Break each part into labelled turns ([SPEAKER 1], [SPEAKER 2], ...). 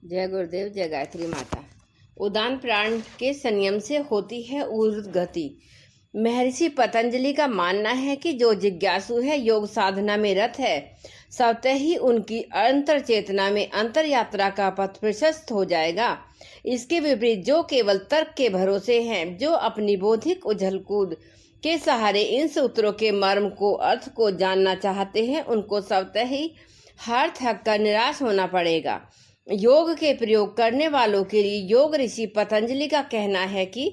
[SPEAKER 1] जय गुरुदेव, जय गायत्री माता। उदान प्राण के संयम से होती है ऊर्ध्व गति। महर्षि पतंजलि का मानना है कि जो जिज्ञासु है, योग साधना में रत है, स्वतः ही उनकी अंतर चेतना में अंतर यात्रा का पथ प्रशस्त हो जाएगा। इसके विपरीत जो केवल तर्क के भरोसे हैं, जो अपनी बौद्धिक उछल कूद के सहारे इन सूत्रों के मर्म को, अर्थ को जानना चाहते हैं, उनको स्वतः ही हार थक कर निराश होना पड़ेगा। योग के प्रयोग करने वालों के लिए योग ऋषि पतंजलि का कहना है कि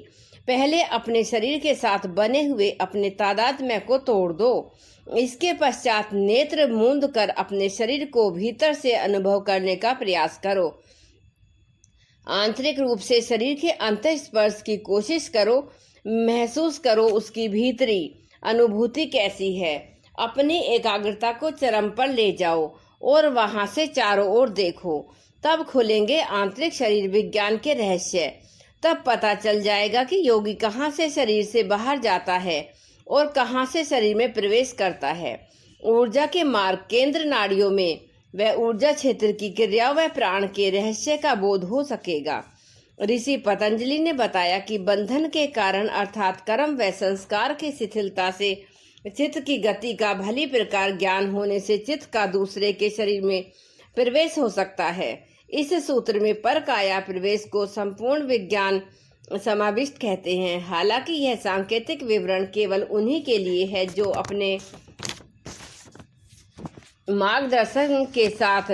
[SPEAKER 1] पहले अपने शरीर के साथ बने हुए अपने तादात्म्य को तोड़ दो। इसके पश्चात नेत्र मूंद कर अपने शरीर को भीतर से अनुभव करने का प्रयास करो। आंतरिक रूप से शरीर के अंतःस्पर्श की कोशिश करो, महसूस करो उसकी भीतरी अनुभूति कैसी है। अपनी एकाग्रता को चरम पर ले जाओ और वहां से चारों ओर देखो। तब खुलेंगे आंतरिक शरीर विज्ञान के रहस्य। तब पता चल जाएगा कि योगी कहाँ से शरीर से बाहर जाता है और कहाँ से शरीर में प्रवेश करता है। ऊर्जा के मार्ग केंद्र नाड़ियों में वह ऊर्जा क्षेत्र की क्रिया व प्राण के रहस्य का बोध हो सकेगा। ऋषि पतंजलि ने बताया कि बंधन के कारण अर्थात कर्म व संस्कार की शिथिलता से चित्त की गति का भली प्रकार ज्ञान होने से चित्त का दूसरे के शरीर में प्रवेश हो सकता है। इस सूत्र में पर काया प्रवेश को संपूर्ण विज्ञान समाविष्ट कहते हैं। हालांकि यह सांकेतिक विवरण केवल उन्हीं के लिए है जो अपने मार्गदर्शन के साथ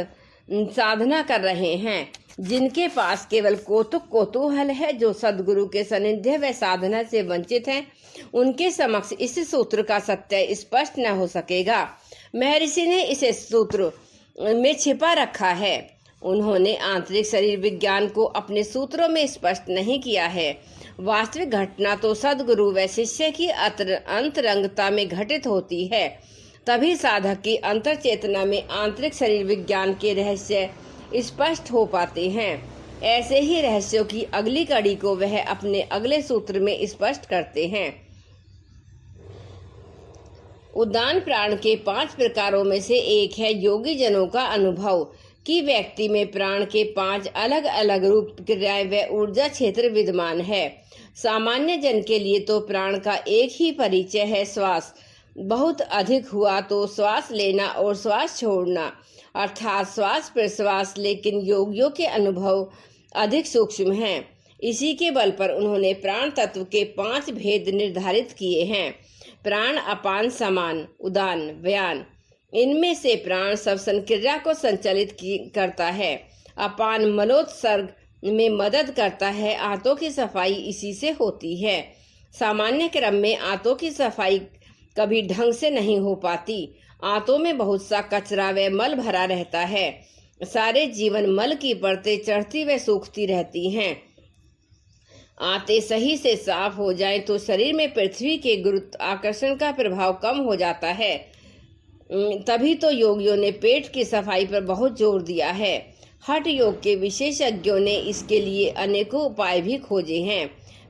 [SPEAKER 1] साधना कर रहे हैं, जिनके पास केवल कौतूहल है, जो सद्गुरु के सानिध्य व साधना से वंचित हैं, उनके समक्ष इस सूत्र का सत्य स्पष्ट न हो सकेगा। महर्षि ने इसे सूत्र में छिपा रखा है। उन्होंने आंतरिक शरीर विज्ञान को अपने सूत्रों में स्पष्ट नहीं किया है। वास्तविक घटना तो सद्गुरु व शिष्य की अंतरंगता में घटित होती है। तभी साधक की अंतर चेतना में आंतरिक शरीर विज्ञान के रहस्य स्पष्ट हो पाते हैं। ऐसे ही रहस्यों की अगली कड़ी को वह अपने अगले सूत्र में स्पष्ट करते हैं। उदान प्राण के 5 प्रकारों में से एक है योगी जनों का अनुभव कि व्यक्ति में प्राण के 5 अलग अलग रूप, क्रियाएं व ऊर्जा क्षेत्र विद्यमान है। सामान्य जन के लिए तो प्राण का एक ही परिचय है, श्वास। बहुत अधिक हुआ तो श्वास लेना और श्वास छोड़ना, अर्थात श्वास प्रश्वास। लेकिन योगियों के अनुभव अधिक सूक्ष्म हैं। इसी के बल पर उन्होंने प्राण तत्व के 5 भेद निर्धारित किए हैं। प्राण, अपान, समान, उदान, व्यान। इनमें से प्राण श्वसन क्रिया को संचालित करता है। अपान मलोत्सर्ग में मदद करता है। आंतों की सफाई इसी से होती है। सामान्य क्रम में आंतों की सफाई कभी ढंग से नहीं हो पाती। आंतों में बहुत सा कचरा व मल भरा रहता है। सारे जीवन मल की परतें चढ़ती व सूखती रहती हैं। आंतें सही से साफ हो जाएं तो शरीर में पृथ्वी के गुरुत्वाकर्षण का प्रभाव कम हो जाता है। तभी तो योगियों ने पेट की सफाई पर बहुत जोर दिया है। हठ योग के विशेषज्ञों ने इसके लिए अनेकों उपाय भी खोजे हैं।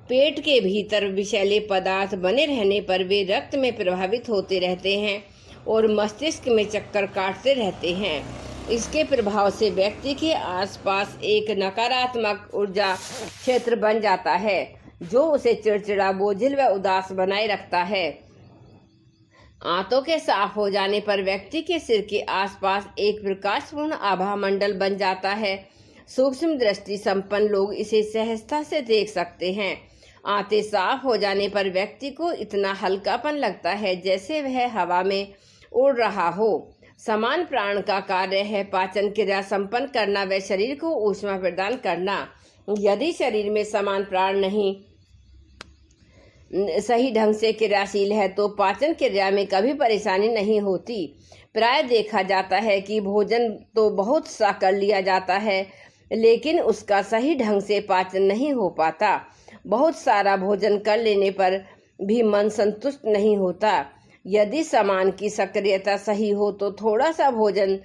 [SPEAKER 1] पेट के भीतर विषैले पदार्थ बने रहने पर वे रक्त में प्रभावित होते रहते हैं और मस्तिष्क में चक्कर काटते रहते हैं। इसके प्रभाव से व्यक्ति के आसपास एक नकारात्मक ऊर्जा क्षेत्र बन जाता है, जो उसे चिड़चिड़ा, बोझिल व उदास बनाए रखता है। आंतों के साफ हो जाने पर व्यक्ति के सिर के आसपास एक प्रकाशपूर्ण आभा मंडल बन जाता है। सूक्ष्म दृष्टि संपन्न लोग इसे सहजता से देख सकते हैं। आंतें साफ हो जाने पर व्यक्ति को इतना हल्कापन लगता है जैसे वह हवा में उड़ रहा हो। समान प्राण का कार्य है पाचन क्रिया संपन्न करना व शरीर को ऊष्मा प्रदान करना। यदि शरीर में समान प्राण नहीं सही ढंग से क्रियाशील है तो पाचन क्रिया में कभी परेशानी नहीं होती। प्राय देखा जाता है कि भोजन तो बहुत सा कर लिया जाता है, लेकिन उसका सही ढंग से पाचन नहीं हो पाता। बहुत सारा भोजन कर लेने पर भी मन संतुष्ट नहीं होता। यदि सामान की सक्रियता सही हो तो थोड़ा सा भोजन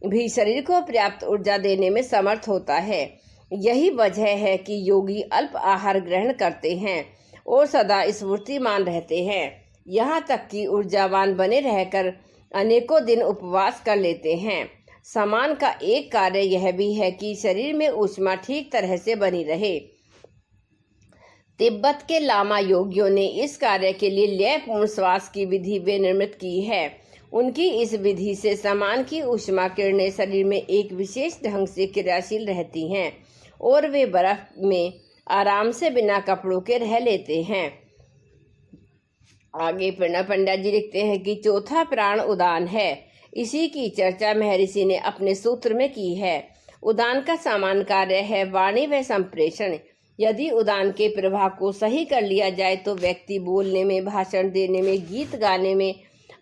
[SPEAKER 1] भी शरीर को पर्याप्त ऊर्जा देने में समर्थ होता है। यही वजह है कि योगी अल्प आहार ग्रहण करते हैं और सदा स्फूर्तिमान रहते हैं। यहाँ तक कि ऊर्जावान बने रहकर अनेकों दिन उपवास कर लेते हैं। सामान का एक कार्य यह भी है कि शरीर में ऊष्मा ठीक तरह से बनी रहे। तिब्बत के लामा योगियों ने इस कार्य के लिए लयपूर्ण श्वास की विधि विनिर्मित की है। उनकी इस विधि से सामान की ऊष्मा किरणें शरीर में एक विशेष ढंग से क्रियाशील रहती हैं और वे बर्फ में आराम से बिना कपड़ों के रह लेते हैं। आगे प्रणव पंडित जी लिखते हैं कि चौथा प्राण उदान है। इसी की चर्चा महर्षि ने अपने सूत्र में की है। उदान का सामान्य कार्य है वाणी व संप्रेषण। यदि उदान के प्रवाह को सही कर लिया जाए तो व्यक्ति बोलने में, भाषण देने में, गीत गाने में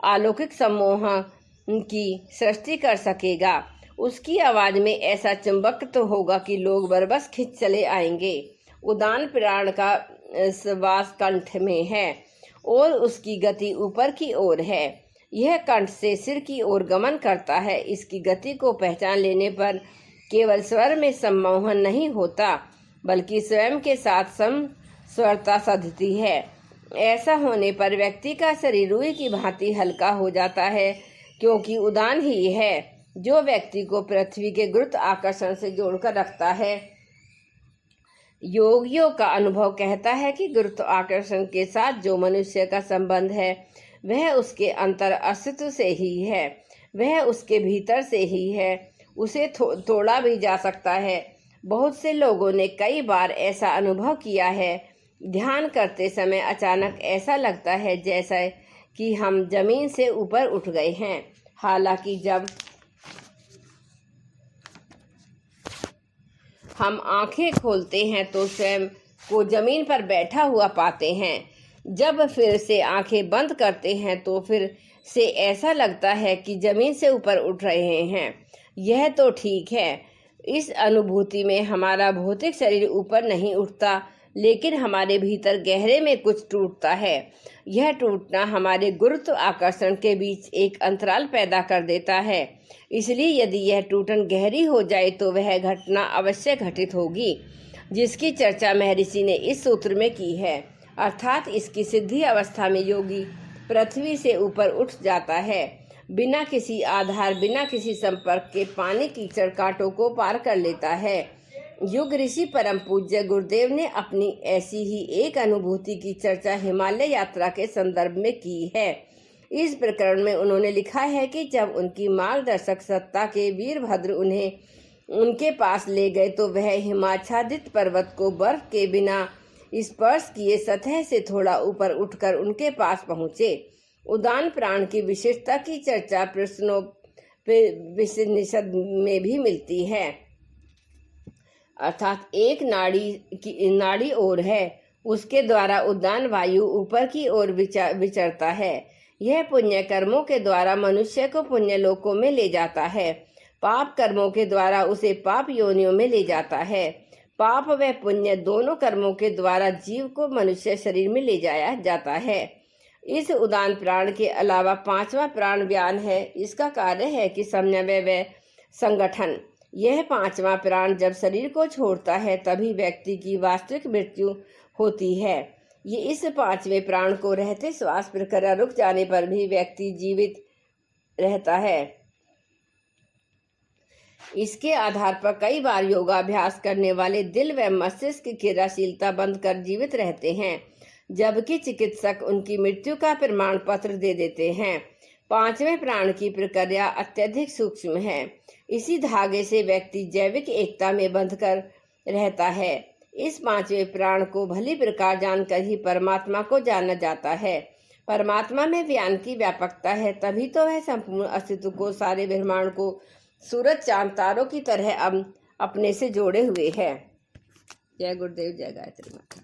[SPEAKER 1] अलौकिक सम्मोहन की सृष्टि कर सकेगा। उसकी आवाज में ऐसा चुंबक तो होगा कि लोग बरबस खिंच चले आएंगे। उदान प्राण का श्वास कंठ में है और उसकी गति ऊपर की ओर है। यह कंठ से सिर की ओर गमन करता है। इसकी गति को पहचान लेने पर केवल स्वर में सम्मोहन नहीं होता बल्कि स्वयं के साथ समस्वरता साधती है। ऐसा होने पर व्यक्ति का शरीर रुई की भांति हल्का हो जाता है, क्योंकि उदान ही है जो व्यक्ति को पृथ्वी के गुरुत्व आकर्षण से जोड़कर रखता है। योगियों का अनुभव कहता है कि गुरुत्व आकर्षण के साथ जो मनुष्य का संबंध है वह उसके अंतर अस्तित्व से ही है, वह उसके भीतर से ही है। उसे तोड़ा भी जा सकता है। बहुत से लोगों ने कई बार ऐसा अनुभव किया है। ध्यान करते समय अचानक ऐसा लगता है जैसा कि हम जमीन से ऊपर उठ गए हैं। हालांकि जब हम आंखें खोलते हैं तो स्वयं को जमीन पर बैठा हुआ पाते हैं। जब फिर से आंखें बंद करते हैं तो फिर से ऐसा लगता है कि जमीन से ऊपर उठ रहे हैं। यह तो ठीक है। इस अनुभूति में हमारा भौतिक शरीर ऊपर नहीं उठता, लेकिन हमारे भीतर गहरे में कुछ टूटता है। यह टूटना हमारे गुरुत्व आकर्षण के बीच एक अंतराल पैदा कर देता है। इसलिए यदि यह टूटन गहरी हो जाए तो वह घटना अवश्य घटित होगी, जिसकी चर्चा महर्षि ने इस सूत्र में की है। अर्थात इसकी सिद्धि अवस्था में योगी पृथ्वी से ऊपर उठ जाता है, बिना किसी आधार, बिना किसी संपर्क के पानी कीचड़ कांटों को पार कर लेता है। युग ऋषि परम पूज्य गुरुदेव ने अपनी ऐसी ही एक अनुभूति की चर्चा हिमालय यात्रा के संदर्भ में की है। इस प्रकरण में उन्होंने लिखा है कि जब उनकी मार्गदर्शक सत्ता के वीरभद्र उन्हें उनके पास ले गए तो वह हिमाच्छादित पर्वत को बर्फ के बिना स्पर्श किए सतह से थोड़ा ऊपर उठकर उनके पास पहुंचे। उदान प्राण की विशेषता की चर्चा प्रश्नोपनिषद में भी मिलती है। अर्थात एक नाड़ी ओर है, उसके द्वारा उदान वायु ऊपर की ओर विचरता है। यह पुण्य कर्मों के द्वारा मनुष्य को पुण्य लोकों में ले जाता है, पाप कर्मों के द्वारा उसे पाप योनियों में ले जाता है। पाप व पुण्य दोनों कर्मों के द्वारा जीव को मनुष्य शरीर में ले जाया जाता है। इस उदान प्राण के अलावा पांचवा प्राण व्यान है। इसका कार्य है कि समन्वय व संगठन। यह पांचवा प्राण जब शरीर को छोड़ता है तभी व्यक्ति की वास्तविक मृत्यु होती है। ये इस पांचवें प्राण को रहते श्वास प्रक्रिया रुक जाने पर भी व्यक्ति जीवित रहता है। इसके आधार पर कई बार योगाभ्यास करने वाले दिल व मस्तिष्क की क्रियाशीलता बंद कर जीवित रहते हैं, जबकि चिकित्सक उनकी मृत्यु का प्रमाण पत्र दे देते हैं। पांचवें प्राण की प्रक्रिया अत्यधिक सूक्ष्म है। इसी धागे से व्यक्ति जैविक एकता में बंधकर रहता है। इस पांचवें प्राण को भली प्रकार जानकर ही परमात्मा को जाना जाता है। परमात्मा में ज्ञान की व्यापकता है, तभी तो वह संपूर्ण अस्तित्व को, सारे ब्रह्मांड को सूरज चांद तारों की तरह अब अपने से जोड़े हुए है। जय गुरुदेव, जय गायत्री माता।